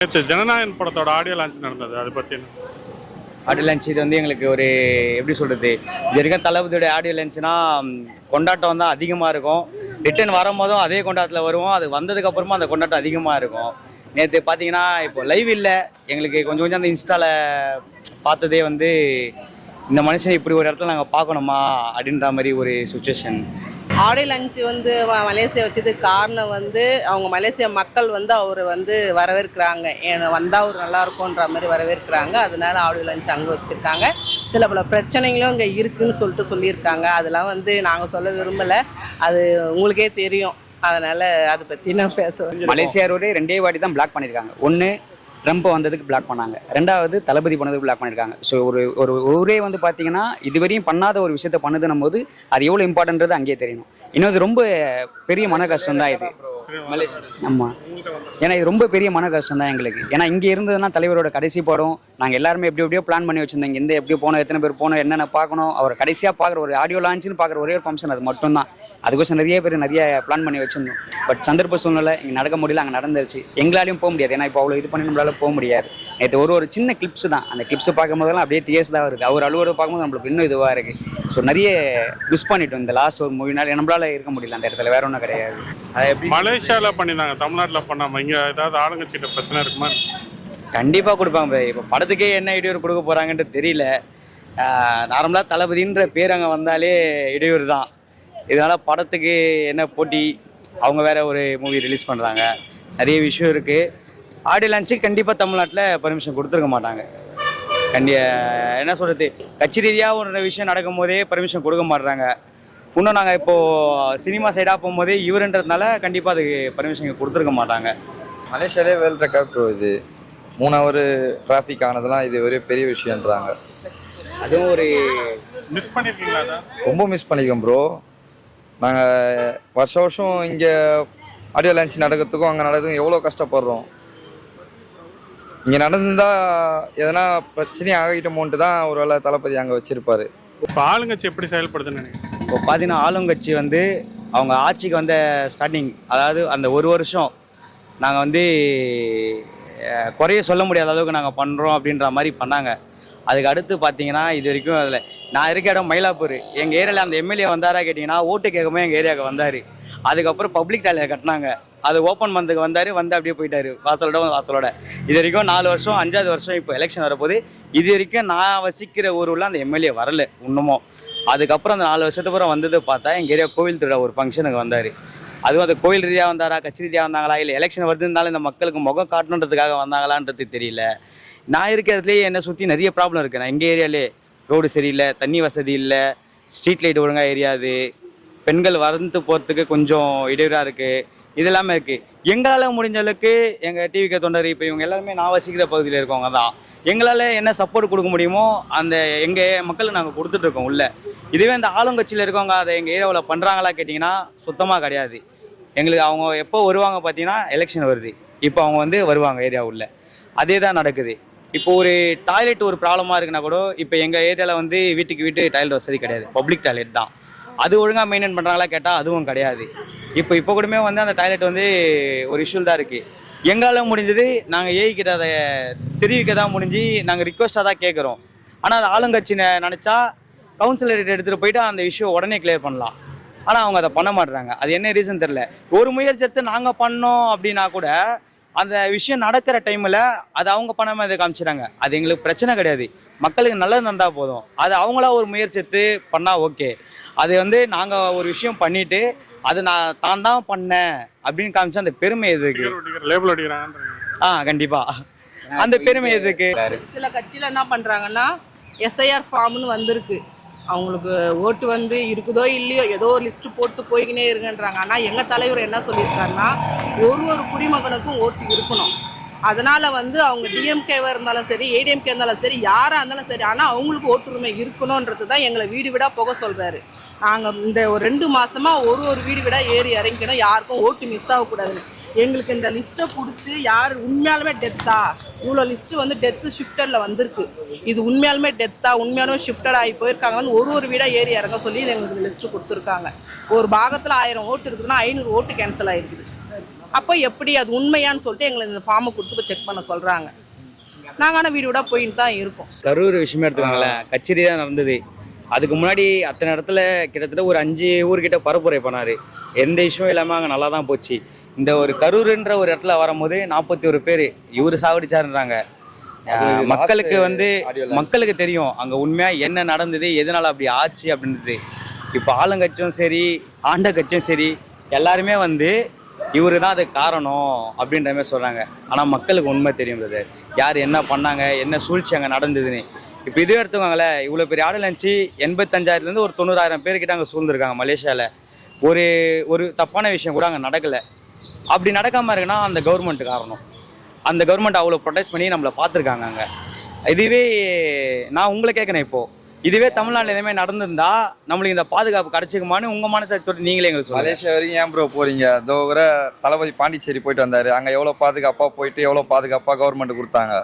நேற்று ஜனநாயகன் படத்தோட audio launch நடந்தது, அதை பற்றி என்ன? ஆடியோ லான்ச் இது வந்து எங்களுக்கு ஒரு எப்படி சொல்கிறது, இது வரைக்கும் தளபதியோட ஆடியோ லான்ச்னா கொண்டாட்டம் தான் அதிகமாக இருக்கும். ரிட்டன் வரும்போதும் அதே கொண்டாட்டத்தில் வருவோம், அது வந்ததுக்கப்புறமா அந்த கொண்டாட்டம் அதிகமாக இருக்கும். நேற்று பார்த்தீங்கன்னா இப்போ லைவ் இல்லை, எங்களுக்கு கொஞ்சம் கொஞ்சம் அந்த இன்ஸ்டாவில் பார்த்ததே வந்து இந்த மனுஷன் இப்படி ஒரு இடத்துல நாங்கள் பார்க்கணுமா அப்படின்ற மாதிரி ஒரு சுச்சுவேஷன். ஆடியோ லஞ்ச் வந்து மலேசியா வச்சதுக்கு காரணம் வந்து அவங்க மலேசியா மக்கள் வந்து அவர் வந்து வரவேற்கிறாங்க, வந்தால் அவர் நல்லா இருக்கும்ன்ற மாதிரி வரவேற்கிறாங்க. அதனால ஆடியோ லஞ்ச் அங்கே வச்சுருக்காங்க. சில பல பிரச்சனைகளும் இங்கே இருக்குதுன்னு சொல்லியிருக்காங்க. அதெல்லாம் வந்து நாங்கள் சொல்ல விரும்பலை, அது உங்களுக்கே தெரியும். அதனால் அதை பற்றி நான் பேசுவேன். மலேசியா ரோடே 2 வாட்டி தான் பிளாக் பண்ணியிருக்காங்க. ஒன்று ட்ரம்ப் வந்ததுக்கு பிளாக் பண்ணாங்க, 2வது தளபதி பண்ணதுக்கு பிளாக் பண்ணியிருக்காங்க. ஸோ ஒரு ஊரே வந்து பார்த்தீங்கன்னா இதுவரையும் பண்ணாத ஒரு விஷயத்த பண்ணுதுன்னும் போது அது எவ்வளோ இம்பார்ட்டன்றது அங்கேயே தெரியணும். இன்னொரு ரொம்ப பெரிய மன கஷ்டம் தான் இது. ஆமாம், ஏன்னா இது ரொம்ப பெரிய மன கஷ்டம் தான் எங்களுக்கு. ஏன்னா இங்கே இருந்ததுன்னா தலைவரோட கடைசி படம், நாங்கள் எல்லாருமே எப்படியோ பிளான் பண்ணி வச்சுருந்தோம். இங்கே எப்படியோ போனோம், எத்தனை பேர் போனோம், என்னென்ன பார்க்கணும், அவர் கடைசியாக பார்க்குற ஒரு ஆடியோ லான்ச்சுன்னு பார்க்குற ஒரே ஒரு ஃபங்க்ஷன் அது மட்டும்தான். அதுக்கோசம் நிறைய பேர் நிறைய பிளான் பண்ணி வச்சுருந்தோம். பட் சந்தர்ப்ப சூழ்நிலை இங்கே நடக்க முடியல, அங்கே நடந்துருச்சு. எங்களாலையும் போக முடியாது, ஏன்னா இப்போ அவ்வளோ இது பண்ணி நம்மளால போக முடியாது. நேற்று ஒரு சின்ன கிளிப்ஸ் தான், அந்த கிளிப்ஸ் பார்க்கும்போதெல்லாம் அப்படியே டிஎஸ் தான் இருக்குது. அவர் அலுவலகம் பார்க்கும்போது நம்மளுக்கு இன்னும் இதுவாக இருக்குது. ஸோ நிறைய மிஸ் பண்ணிட்டோம் இந்த லாஸ்ட் ஒரு 3 நாள். நம்மளால இருக்க முடியல அந்த இடத்துல, வேற ஒன்றும் கிடையாது. அதை எப்படி மலேசியாவில் பண்ணியிருந்தாங்க, தமிழ்நாட்டில் பண்ணாமல் இங்கே ஏதாவது ஆளுங்கட்சிகிட்ட பிரச்சனை இருக்குமா? கண்டிப்பாக கொடுப்பாங்க. இப்போ படத்துக்கே என்ன இடையூறு கொடுக்க போகிறாங்கன்ட்டு தெரியல. நார்மலாக தளபதின்ற பேர் அங்கே வந்தாலே இடையூறு தான். இதனால் படத்துக்கு என்ன போட்டி, அவங்க வேற ஒரு மூவி ரிலீஸ் பண்ணுறாங்க, நிறைய விஷயம் இருக்குது. ஆடியோ லான்ச்சுக்கு கண்டிப்பாக தமிழ்நாட்டில் பர்மிஷன் கொடுத்துருக்க மாட்டாங்க. என்ன சொல்கிறது, கட்சி ரீதியாக ஒரு விஷயம் நடக்கும் போதே பர்மிஷன் கொடுக்க மாட்டுறாங்க. இன்னும் நாங்கள் இப்போது சினிமா சைடாக போகும்போதே இவருன்றதுனால கண்டிப்பாக அதுக்கு பர்மிஷன் கொடுத்துருக்க மாட்டாங்க. மலேசியாலே வேர்ல்டு ரெக்கார்ட் ப்ரோ இது. 3 ஹவர் டிராஃபிக் ஆனதெல்லாம் இது ஒரு பெரிய விஷயன்றாங்க. அதுவும் ஒரு மிஸ் பண்ணியிருக்கீங்களா? ரொம்ப மிஸ் பண்ணிக்கோம் ப்ரோ. நாங்கள் வருஷம் இங்கே ஆடியோ லான்ச் நடக்கிறதுக்கும் அங்கே நடக்கிறதுக்கும் எவ்வளோ கஷ்டப்படுறோம். இங்கே நடந்தால் எதனா பிரச்சனையும் ஆகிட்டோமோன்ட்டு தான் ஒரு வேளை தளபதி அங்கே வச்சுருப்பார். இப்போ ஆளுங்கட்சி எப்படி செயல்படுதுன்னு நினைக்கிறேன்? இப்போ பார்த்தீங்கன்னா ஆளுங்கட்சி வந்து அவங்க ஆட்சிக்கு வந்த ஸ்டார்டிங், அதாவது அந்த ஒரு வருஷம் நாங்கள் வந்து குறைய சொல்ல முடியாத அளவுக்கு நாங்கள் பண்ணுறோம் அப்படின்ற மாதிரி பண்ணாங்க. அதுக்கு அடுத்து பார்த்தீங்கன்னா இது வரைக்கும் அதில் நான் இருக்க இடம் மயிலாப்பூர். எங்கள் ஏரியாவில் அந்த எம்எல்ஏ வந்தாரா கேட்டிங்கன்னா ஓட்டு கேட்கும்போது எங்கள் ஏரியாவுக்கு வந்தார். அதுக்கப்புறம் பப்ளிக் டாய்லெட் கட்டினாங்க, அது ஓப்பன் பண்ணதுக்கு வந்தார், வந்து அப்படியே போயிட்டார் வாசலோட. இது வரைக்கும் 4 வருஷம், 5வது வருஷம் இப்போ எலெக்ஷன் வரப்போது. இது வரைக்கும் நான் வசிக்கிற ஊரில் அந்த எம்எல்ஏ வரல இன்னமும். அதுக்கப்புறம் அந்த 4 வருஷத்துக்கு அப்புறம் வந்தது பார்த்தா எங்கள் ஏரியா கோவில் திருவிழா ஒரு ஃபங்க்ஷனுக்கு வந்தார். அதுவும் அந்த கோவில் ரீதியாக வந்தாரா, கட்சி ரீதியாக வந்தாங்களா, இல்லை எலெக்ஷன் வருதுனால இந்த மக்களுக்கு முகம் காட்டணுன்றதுக்காக வந்தாங்களான்றது தெரியல. நான் இருக்கிற இடத்துலேயே என்னை சுற்றி நிறைய ப்ராப்ளம் இருக்குது. நான் எங்கள் ஏரியாலே ரோடு சரியில்லை, தண்ணி வசதி இல்லை, ஸ்ட்ரீட் லைட் ஒழுங்காக எரியாது, பெண்கள் வந்து போகிறதுக்கு கொஞ்சம் இடையூறாக இருக்குது, இது எல்லாமே இருக்குது. எங்களால் முடிஞ்ச அளவுக்கு எங்கள் டிவிக்கு தொண்டர் இப்போ இவங்க எல்லாருமே நான் வசிக்கிற பகுதியில் இருக்கவங்க தான். எங்களால் என்ன சப்போர்ட் கொடுக்க முடியுமோ அந்த எங்கள் மக்களுக்கு நாங்கள் கொடுத்துட்ருக்கோம் உள்ள. இதுவே இந்த ஆளுங்கட்சியில் இருக்கவங்க அதை எங்கள் ஏரியாவில் பண்ணுறாங்களா கேட்டிங்கன்னா சுத்தமாக கிடையாது. எங்களுக்கு அவங்க எப்போ வருவாங்க பார்த்தீங்கன்னா எலெக்ஷன் வருது, இப்போ அவங்க வந்து வருவாங்க ஏரியா உள்ள, அதே தான் நடக்குது. இப்போ ஒரு டாய்லெட் ஒரு ப்ராப்ளமாக இருக்குன்னா கூட இப்போ எங்கள் ஏரியாவில் வந்து வீட்டுக்கு வீட்டு டாய்லெட் வசதி கிடையாது, பப்ளிக் டாய்லெட் தான். அது ஒழுங்காக மெயின்டைன் பண்ணுறாங்களா கேட்டால் அதுவும் கிடையாது. இப்போ கூடமே வந்து அந்த டாய்லெட் வந்து ஒரு இஷ்யூ தான் இருக்குது. எங்களால் முடிஞ்சது நாங்கள் ஏகிட்ட அதை தெரிவிக்க தான் முடிஞ்சு நாங்கள் ரிக்வஸ்ட்டாக தான் கேட்குறோம். ஆனால் அது ஆளுங்கட்சி நினச்சா கவுன்சிலர்கிட்ட எடுத்துகிட்டு போயிட்டு அந்த இஷ்யூ உடனே கிளியர் பண்ணலாம். ஆனால் அவங்க அதை பண்ண மாட்டுறாங்க. அது என்ன ரீசன் தெரில. ஒரு முயற்சி எடுத்து நாங்கள் பண்ணோம் அப்படின்னா கூட அந்த விஷயம் நடக்கிற டைமில் அது அவங்க பண்ணாமல் இதை காமிச்சிடாங்க. அது எங்களுக்கு பிரச்சனை கிடையாது, மக்களுக்கு நல்லது நடந்தால் போதும். அது அவங்களா ஒரு முயற்சி எடுத்து பண்ணால் ஓகே. அது வந்து நாங்கள் ஒரு விஷயம் பண்ணிவிட்டு அது நான் தான் பண்ணேன் அப்படின்னு காமிச்சா அந்த பெருமை எதுக்கு? லேபிள் அடிக்கிறாங்க. கண்டிப்பாக அந்த பெருமை எதுக்கு? சில கட்சியில் என்ன பண்ணுறாங்கன்னா எஸ்ஐஆர் ஃபார்ம்னு வந்திருக்கு, அவங்களுக்கு ஓட்டு வந்து இருக்குதோ இல்லையோ ஏதோ ஒரு லிஸ்ட்டு போட்டு போய்கினே இருக்குன்றாங்க. ஆனால் எங்கள் தலைவர் என்ன சொல்லியிருக்காருன்னா ஒரு குடிமகனுக்கும் ஓட்டு இருக்கணும். அதனால் வந்து அவங்க டிஎம்கேவாக இருந்தாலும் சரி, ஏடிஎம்கே இருந்தாலும் சரி, யாராக இருந்தாலும் சரி, ஆனால் அவங்களுக்கு ஓட்டுரிமை இருக்கணுன்றது தான் எங்களை வீடு வீடாக போக சொல்கிறாரு. நாங்கள் இந்த ஒரு 2 மாதமாக ஒரு வீடு வீடாக ஏறி இறங்கிக்கணும், யாருக்கும் ஓட்டு மிஸ் ஆகக்கூடாதுன்னு. எங்களுக்கு இந்த லிஸ்ட்டை கொடுத்து யார் உண்மையாலுமே டெத்தா, இவ்வளோ லிஸ்ட்டு வந்து டெத்து ஷிஃப்டரில் வந்திருக்கு, இது உண்மையாலுமே டெத்தா, உண்மையாலுமே ஷிஃப்டட் ஆகி போயிருக்காங்கன்னு ஒரு வீடாக ஏறி இறங்க சொல்லி எங்களுக்கு லிஸ்ட்டு கொடுத்துருக்காங்க. ஒரு பாகத்தில் 1000 ஓட்டு இருக்குதுன்னா 500 ஓட்டு கேன்சல் ஆகிருக்குது. அப்போ எப்படி அது உண்மையான்னு சொல்லிட்டு எங்களை இந்த ஃபார்மை கொடுத்து செக் பண்ண சொல்கிறாங்க. நாங்கள் ஆனால் வீடு விட போயிட்டு தான் இருக்கோம். கரூர் விஷயமே எடுத்துக்காங்களேன், கச்சேரி தான் நடந்தது. அதுக்கு முன்னாடி அத்தனை இடத்துல கிட்டத்தட்ட ஒரு 5 ஊர்கிட்ட பரப்புரை பண்ணார். எந்த இஷ்யூவும் இல்லாமல் அங்கே நல்லா தான் போச்சு. இந்த ஒரு கரூருன்ற ஒரு இடத்துல வரும்போது 41 பேர் இவர் சாவடிச்சாருன்றாங்க. மக்களுக்கு மக்களுக்கு தெரியும் அங்கே உண்மையாக என்ன நடந்தது, எதனால் அப்படி ஆச்சு அப்படின்றது. இப்போ ஆளுங்கட்சியும் சரி ஆண்ட கட்சியும் சரி எல்லாருமே இவரு தான் அதுக்கு காரணம் அப்படின்ற மாதிரி சொல்கிறாங்க. ஆனால் மக்களுக்கு உண்மை தெரியும் பிரதர், யார் என்ன பண்ணாங்க, என்ன சூழ்ச்சி அங்கே நடந்ததுன்னு. இப்போ இதுவே எடுத்துக்கோங்களேன், இவ்வளோ பெரிய ஆடல் நினச்சி 85,000 ஒரு 90,000 பேர்கிட்ட அங்கே சூழ்ந்துருக்காங்க மலேசியாவில். ஒரு தப்பான விஷயம் கூட அங்கே நடக்கலை. அப்படி நடக்காமல் இருக்குன்னா அந்த கவர்மெண்ட் காரணம். அந்த கவர்மெண்ட் அவ்வளோ ப்ரொடெக்ட் பண்ணி நம்மளை பார்த்துருக்காங்க அங்கே. இதுவே நான் உங்களை கேட்குறேன், இப்போது இதுவே தமிழ்நாட்டில் எதுவுமே நடந்திருந்தா நம்மளுக்கு இந்த பாதுகாப்பு கிடைச்சிக்குமான்னு உங்கள் மனசாட்சி நீங்களே எங்களுக்கு சொல்லுங்கள். மலேசியா வரைக்கும் ஏன் ப்ரோ போகிறீங்க? இதோ வர தளபதி பாண்டிச்சேரி போயிட்டு வந்தார். அங்கே எவ்வளோ பாதுகாப்பாக போயிட்டு எவ்வளோ பாதுகாப்பாக கவர்மெண்ட் கொடுத்தாங்க.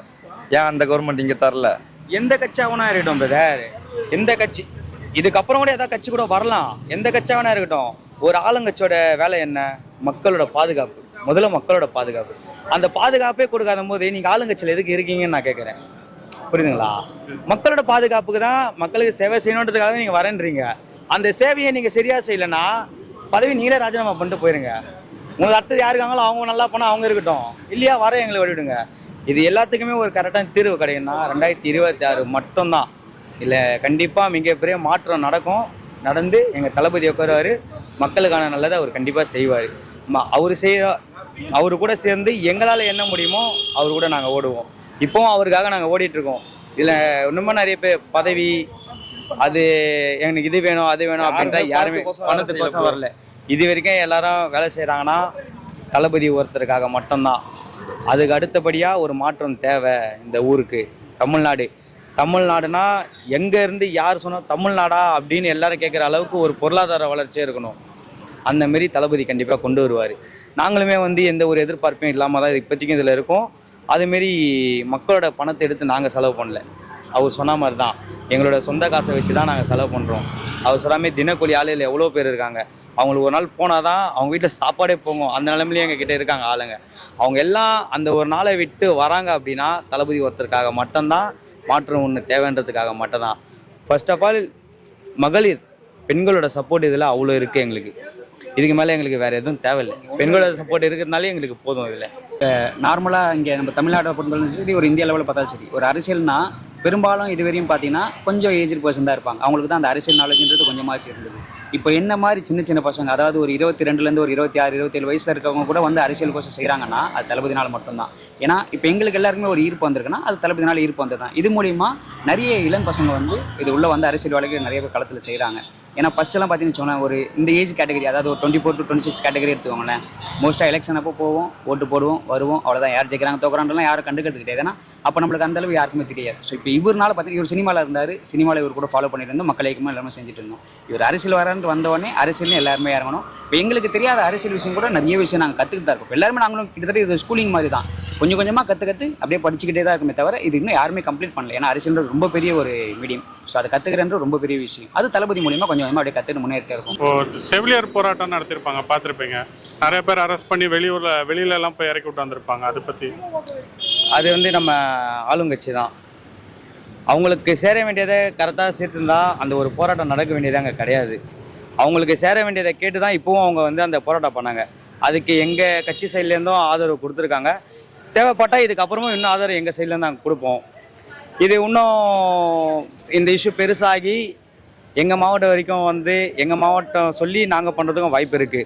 ஏன் அந்த கவர்மெண்ட் இங்கே தரல? எந்த கட்சியாகனா இருக்கட்டும் பிரதர், எந்த கட்சி இதுக்கப்புறம் கூட ஏதாவது கட்சி கூட வரலாம். எந்த கட்சியாகனா இருக்கட்டும், ஒரு ஆளுங்கட்சியோட வேலை என்ன? மக்களோட பாதுகாப்பு. முதல்ல மக்களோட பாதுகாப்பு. அந்த பாதுகாப்பே கொடுக்காத போது நீங்கள் ஆளுங்கட்சியில் எதுக்கு இருக்கீங்கன்னு நான் கேட்குறேன். புரியுதுங்களா? மக்களோட பாதுகாப்புக்கு தான், மக்களுக்கு சேவை செய்யணுன்றதுக்காக தான் நீங்கள் வரேன்றீங்க. அந்த சேவையை நீங்கள் சரியாக செய்யலைன்னா பதவி நீங்களே ராஜினாமா பண்ணிட்டு போயிருங்க. உங்களுக்கு அடுத்தது யாருக்காங்களோ அவங்க நல்லா போனால் அவங்க இருக்கட்டும், இல்லையா வர எங்களை விட்டுவிடுங்க. இது எல்லாத்துக்குமே ஒரு கரெக்டான தீர்வு கிடைக்குன்னா 2026 மட்டும்தான். இல்லை கண்டிப்பாக மிகப்பெரிய மாற்றம் நடக்கும். நடந்து எங்கள் தளபதி உட்காருவார், மக்களுக்கான நல்லதை அவர் கண்டிப்பாக செய்வார். அவரு கூட சேர்ந்து எங்களால் என்ன முடியுமோ அவர் கூட நாங்கள் ஓடுவோம். இப்போவும் அவருக்காக நாங்கள் ஓடிட்டுருக்கோம். இதில் இன்னுமே நிறைய பேர் பதவி, அது எனக்கு இது வேணும் அது வேணும் அப்படின்ற யாருமே பணத்துக்கோசம் வரல. இது வரைக்கும் எல்லாரும் வேலை செய்கிறாங்கன்னா தளபதி ஒருத்தருக்காக மட்டும்தான். அதுக்கு அடுத்தபடியாக ஒரு மாற்றம் தேவை இந்த ஊருக்கு. தமிழ்நாடுனா எங்கேருந்து யார் சொன்னால் தமிழ்நாடா அப்படின்னு எல்லாரும் கேட்குற அளவுக்கு ஒரு பொருளாதார வளர்ச்சியே இருக்கணும். அந்த மாரி தளபதி கண்டிப்பாக கொண்டு வருவார். நாங்களுமே எந்த ஒரு எதிர்பார்ப்பையும் இல்லாமல் தான் இப்போதைக்கும் இதில் இருக்கோம். அதுமாரி மக்களோட பணத்தை எடுத்து நாங்கள் செலவு பண்ணல. அவர் சொன்ன மாதிரி தான் எங்களோட சொந்த காசை வச்சு தான் நாங்கள் செலவு பண்ணுறோம். அவர் சொல்லாமல் தினக்கூலி ஆளுகள் எவ்வளோ பேர் இருக்காங்க. அவங்களுக்கு ஒரு நாள் போனால் தான் அவங்க வீட்டில் சாப்பாடே போகும். அந்த நிலைமையிலேயே எங்ககிட்ட இருக்காங்க ஆளுங்க. அவங்க எல்லாம் அந்த ஒரு நாளை விட்டு வராங்க அப்படின்னா தளபதி ஒருத்தருக்காக மட்டும்தான். மாற்றம் ஒன்று தேவைன்றதுக்காக மட்டும்தான். ஃபர்ஸ்ட் ஆஃப் ஆல் மகளிர் பெண்களோட சப்போர்ட் இதில் அவ்வளோ இருக்குது எங்களுக்கு. இதுக்கு மேலே எங்களுக்கு வேறு எதுவும் தேவையில்லை. பெண்களோட சப்போர்ட் இருக்கிறதுனாலே எங்களுக்கு போதும். இதில் நார்மலாக இங்கே நம்ம தமிழ்நாட்டை பொறுத்தவரைக்கும் சரி, ஒரு இந்தியா லெவலில் பார்த்தாலும் சரி, ஒரு அரசியல்னா பெரும்பாலும் இதுவரையும் பார்த்தீங்கன்னா கொஞ்சம் ஏஜ்டு பர்சன் தான் இருப்பாங்க. அவங்களுக்கு தான் அந்த அரசியல் நாலேஜ்ன்றது கொஞ்சமாச்சு இருந்தது. இப்போ என்ன மாதிரி சின்ன பசங்க, அதாவது ஒரு 22லேருந்து ஒரு 26, 27 வயசில் இருக்கவங்க கூட அரசியல் கோர்ஸ் செய்கிறாங்கன்னா அது தளபதினால் மட்டும்தான். ஏன்னா இப்போ எங்களுக்கு எல்லாருக்குமே ஒரு ஈர்ப்பு வந்திருக்குன்னா அது தளபதினால ஈர்ப்பு வந்து தான். இது மூலிமா நிறைய இளம் பசங்க இது உள்ளே அரசியல் வேலைக்கு நிறைய பேர் களத்தில் செய்கிறாங்க. ஏன்னா ஃபஸ்ட்டெல்லாம் பார்த்தீங்கன்னு சொன்னால் ஒரு இந்த ஏஜ் கேட்டகரி, அதாவது ஒரு 24 to 26 கேட்டகரி எடுத்துக்கோங்களேன். மோஸ்ட்டாக எலெக்ஷன் அப்போ போவோம், ஓட்டு போடுவோம், வருவோம், அவ்வளோதான். யார் ஜெயிக்கிறாங்க தோக்குறான்றலாம் யாரும் கண்டுக்கிறது கிடையாது. ஏன்னா அப்போ நம்மளுக்கு அந்தளவு யாருக்குமே தெரியாது. ஸோ இப்போ இவர்னால பார்த்தீங்கன்னா இவர் சினிமாவில் இருந்தார், சினிமாவில் இவர் கூட ஃபாலோ பண்ணிட்டு இருந்தோம், மக்கள் ஐக்கியமாக எல்லாமே செஞ்சுட்டு இருந்தோம். இவர் அரசியல் வரான்னு வந்தவொடனே அரசியல்னு எல்லாருமே இறங்கணும். இப்போ எங்களுக்கு தெரியாத அரசியல் விஷயம் கூட நிறைய விஷயம் நாங்கள் கற்றுக்கிட்டு தான் இருக்கோம். எல்லாருமே நாங்களும் கிட்டத்தட்ட இது ஸ்கூலிங் மாதிரி தான், கொஞ்சம் கொஞ்சமாக கற்று அப்படியே படிச்சுக்கிட்டே தான் இருக்குமே தவிர இது இன்னும் யாருமே கம்ப்ளீட் பண்ணல. ஏன்னா அரசியல் ரொம்ப பெரிய ஒரு மீடியம். ஸோ அதை கற்றுக்கிறன்ற ரொம்ப பெரிய விஷயம். அது தளபதி மூலியமாக கொஞ்சம் கொஞ்சமாக அப்படியே கற்றுட்டு முன்னேறிட்டே இருக்கும். இப்போ செவிலியர் போராட்டம் நடத்திருப்பாங்க, பார்த்துருப்பீங்க. நிறைய பேர் அரெஸ்ட் பண்ணி வெளியிலலாம் போய் இறக்கி விட்டு வந்திருப்பாங்க. அதை பற்றி அது நம்ம ஆளுங்கட்சி தான். அவங்களுக்கு சேர வேண்டியதை கரெக்டாக சேர்த்துருந்தா அந்த ஒரு போராட்டம் நடக்க வேண்டியது அங்கே கிடையாது. அவங்களுக்கு சேர வேண்டியதை கேட்டு தான் இப்போவும் அவங்க அந்த போராட்டம் பண்ணாங்க. அதுக்கு எங்கள் கட்சி சைட்லேருந்தும் ஆதரவு கொடுத்துருக்காங்க. தேவைப்பட்டால் இதுக்கப்புறமும் இன்னும் ஆதரவு எங்கள் சைட்லேருந்து நாங்கள் கொடுப்போம். இது இன்னும் இந்த இஷ்யூ பெருசாகி எங்கள் மாவட்டம் வரைக்கும் எங்கள் மாவட்டம் சொல்லி நாங்கள் பண்ணுறதுக்கும் வாய்ப்பு இருக்குது.